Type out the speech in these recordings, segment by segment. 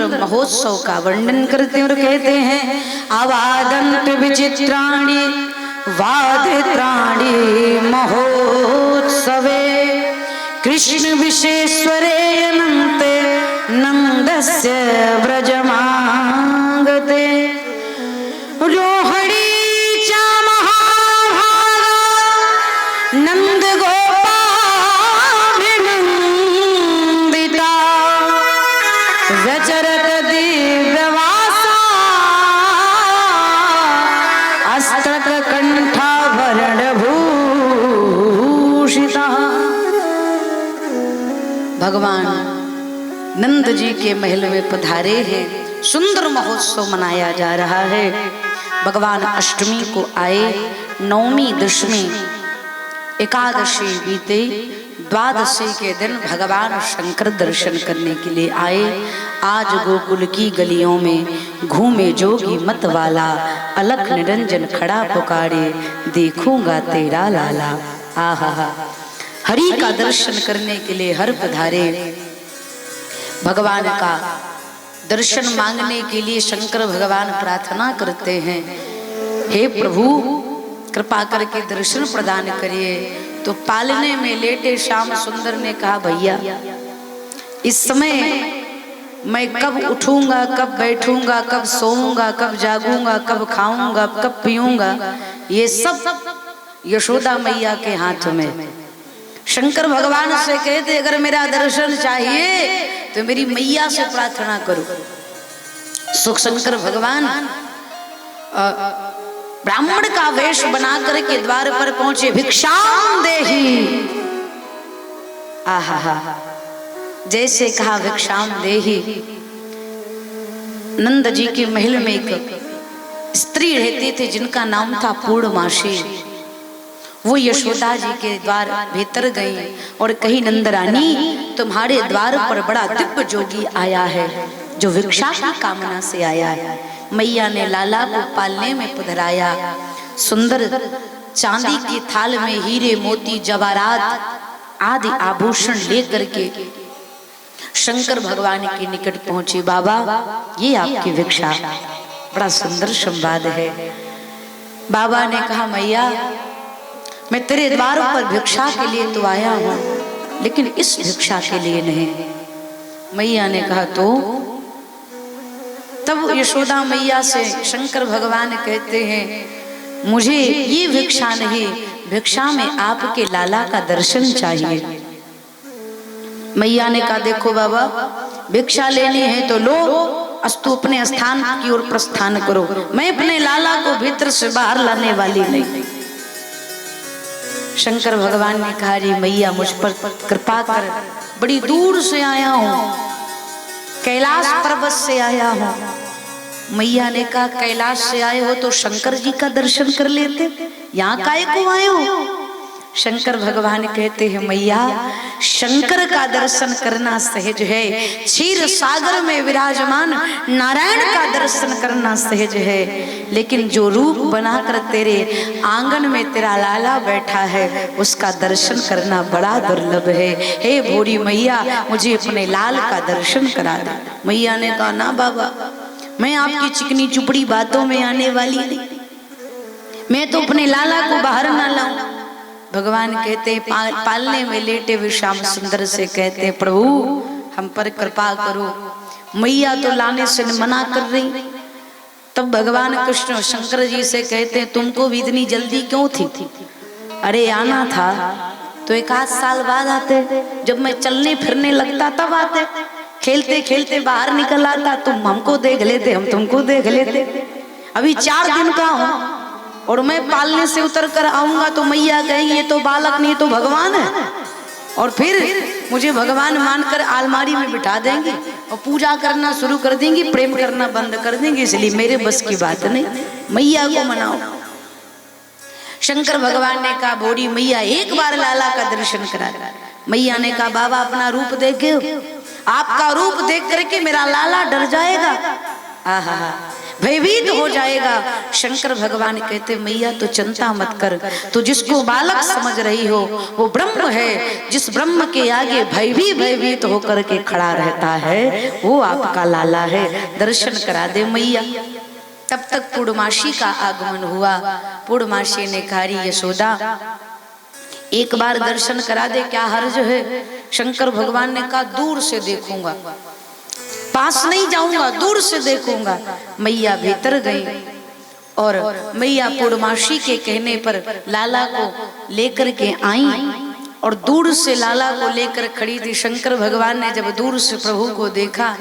महोत्सव का वर्णन करते हैं और कहते हैं आवादंत विचित्राणि वादित्राणि महोत्सवे कृष्ण विशेश्वरे अनंते नंदस्य व्रजमागते रोहिणी च महाभागा नंद गोपाभिनंदिता व्यचरत दिव्यवासा अस्तक कंठाभरण भूषिता। भगवान नंद जी के महल में पधारे हैं, सुंदर महोत्सव मनाया जा रहा है। भगवान अष्टमी को आए, नवमी दशमी एकादशी बीते, द्वादशी के दिन भगवान शंकर दर्शन करने के लिए आए। आज गोकुल की गलियों में घूमे जोगी मत वाला, अलख निरंजन खड़ा पुकारे देखूंगा तेरा लाला। आहा, हरि का दर्शन करने के लिए हर पधारे। भगवान का दर्शन मांगने के लिए शंकर भगवान प्रार्थना करते हैं, हे प्रभु कृपा करके दर्शन प्रदान करिए। तो पालने में लेटे श्याम सुंदर ने कहा, भैया इस समय मैं कब उठूंगा, कब बैठूंगा, कब सोऊंगा, कब जागूंगा, कब खाऊंगा, कब पीऊंगा, ये सब यशोदा मैया के हाथ में। शंकर भगवान से कहते अगर मेरा दर्शन चाहिए तो मेरी मैया से प्रार्थना करो। सुख शंकर भगवान ब्राह्मण का वेश बना करके द्वार पर पहुंचे, भिक्षाम देहि। आहा, जैसे कहा भिक्षाम देहि। नंद जी के महल में एक स्त्री रहती थी जिनका नाम था पूर्णमासी। वो यशोदा जी के द्वार भीतर गई और कही, नंदरानी तुम्हारे द्वार पर बड़ा दिव्य जोगी आया है जो भिक्षा की कामना से आया है। मैया ने लाला को पालने में पधराया। सुंदर चांदी की थाल में हीरे मोती जवाहरात आदि आभूषण लेकर के शंकर भगवान के निकट पहुंची। बाबा ये आपकी भिक्षा। बड़ा सुंदर संवाद है। बाबा ने कहा, मैया मैं तेरे द्वार पर भिक्षा के लिए तो आया हूं, लेकिन इस भिक्षा के लिए नहीं। मैया ने कहा तो? तब यशोदा मैया से शंकर भगवान कहते हैं, मुझे ये भिक्षा नहीं, भिक्षा में आपके लाला का दर्शन चाहिए। मैया ने कहा, देखो बाबा भिक्षा लेनी है तो लो, अस्तु अपने स्थान की ओर प्रस्थान करो। मैं अपने लाला को भीतर से बाहर लाने वाली नहीं। शंकर भगवान ने कहा, रे मैया मुझ पर कृपा कर, बड़ी दूर से आया हूं, कैलाश पर्वत से आया हूं। मैया ने कहा, कैलाश से आए हो तो शंकर जी का दर्शन कर लेते, यहाँ काहे को आए हो? शंकर भगवान कहते हैं, मैया शंकर का दर्शन करना सहज है, क्षीर सागर में विराजमान नारायण का दर्शन करना सहज है, लेकिन जो रूप बनाकर तेरे आंगन में तेरा लाला बैठा है उसका दर्शन करना बड़ा दुर्लभ है। हे भोरी मैया मुझे अपने लाल का दर्शन करा दे। मैया ने कहा, ना बाबा मैं आपकी चिकनी चुपड़ी बातों में आने वाली नहीं, मैं तो अपने लाला को बाहर ना लाऊं। भगवान कहते पालने में लेटे हुए श्याम सुंदर से कहते, प्रभु हम पर कृपा करो, मैया तो लाने से मना कर रही। तब भगवान कृष्ण शंकर जी से कहते, तुमको भी इतनी जल्दी क्यों थी? अरे आना था तो 1 साल बाद आते, जब मैं चलने फिरने लगता तब आते, खेलते खेलते बाहर निकल आता, तुम हमको देख लेते, हम तुमको देख लेते। अभी 4 दिन का हूं और मैं पालने से उतर कर आऊंगा तो मैया कहेंगी ये तो बालक नहीं तो भगवान है, और फिर मुझे भगवान मानकर अलमारी में बिठा देंगी और पूजा करना शुरू कर देंगी, प्रेम करना बंद कर देंगी। इसलिए मेरे बस की बात नहीं, मैया को मनाओ। शंकर भगवान ने कहा, बोरी मैया एक बार लाला का दर्शन करा। मैया ने कहा, बाबा अपना रूप देखे, आपका रूप देख करके मेरा लाला डर जाएगा। आहा, भयभीत हो जाएगा। शंकर भगवान कहते मैया तो चिंता मत कर, तू जिसको बालक समझ रही हो वो ब्रह्म है, जिस ब्रह्म के आगे भयभीत होकर के खड़ा रहता है वो आपका लाला है, दर्शन करा दे मैया। तब तक पूर्णमासी का आगमन हुआ। पूर्णमासी ने कहा यशोदा एक बार दर्शन करा दे, क्या हर्ज है? शंकर भगवान ने कहा दूर से देखूंगा, पास नहीं जाऊंगा, दूर से देखूंगा। मैया भीतर गई और मैया पूर्णमासी के कहने पर लाला को लेकर के आई और दूर से लाला को लेकर खड़ी थी। शंकर भगवान ने जब दूर से प्रभु को देखा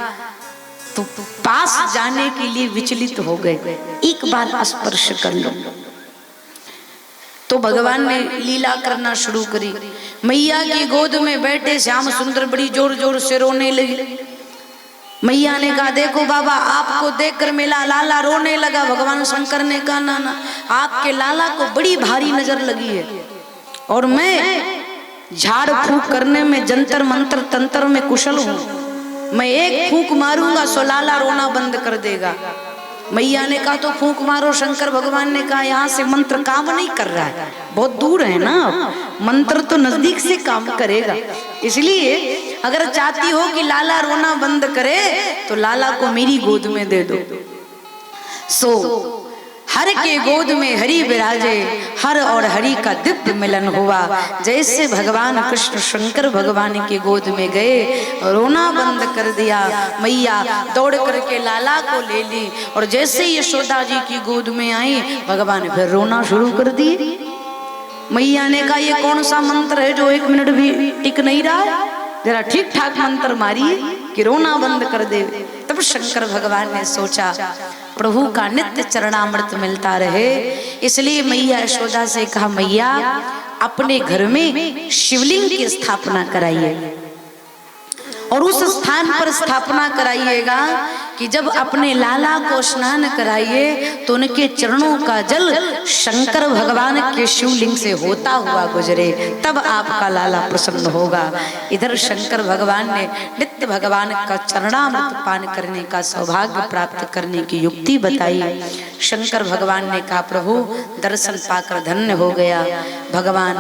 तो पास जाने के लिए विचलित हो गए, एक बार स्पर्श कर लो। तो भगवान ने लीला करना शुरू करी। मैया की गोद में बैठे श्याम सुंदर बड़ी जोर जोर से रोने लगे। मैया ने कहा देखो बाबा, आपको देखकर मेरा लाला रोने लगा। भगवान शंकर ने कहा ना ना, आपके लाला को बड़ी भारी नजर लगी है और मैं झाड़ फूंक करने में जंतर मंत्र तंत्र में कुशल हूं, मैं एक फूंक मारूंगा सो लाला रोना बंद कर देगा। मैया ने कहा तो फूंक मारो। शंकर भगवान ने कहा यहाँ से मंत्र काम नहीं कर रहा है, बहुत दूर है ना, मंत्र तो नजदीक से काम करेगा। इसलिए अगर चाहती हो कि लाला रोना बंद करे तो लाला को मेरी गोद में दे दो। सो हर के गोद में हरि विराजे, हर और हरि का दिव्य मिलन हुआ। जैसे भगवान कृष्ण शंकर भगवान के गोद में गए, रोना बंद कर दिया। मैया दौड़ करके लाला को ले ली और जैसे यशोदा जी की गोद में आई, भगवान फिर रोना शुरू कर दिए। मैया ने कहा ये कौन सा मंत्र है जो 1 मिनट भी टिक नहीं रहा है, जरा ठीक ठाक मंत्र मारिए कि रोना बंद कर दे। तब शंकर भगवान ने सोचा प्रभु का नित्य चरणामृत मिलता रहे, इसलिए मैया यशोदा से कहा मैया अपने घर में शिवलिंग की स्थापना कराइए और उस स्थान पर स्थापना कराइएगा कि जब अपने लाला को स्नान कराइए तो उनके चरणों का जल शंकर भगवान के शिवलिंग से होता हुआ गुजरे, तब आपका लाला प्रसन्न होगा। इधर शंकर भगवान ने नित्य भगवान का चरणामृत पान करने का सौभाग्य प्राप्त करने की युक्ति बताई। शंकर भगवान ने कहा प्रभु दर्शन पाकर धन्य हो गया। भगवान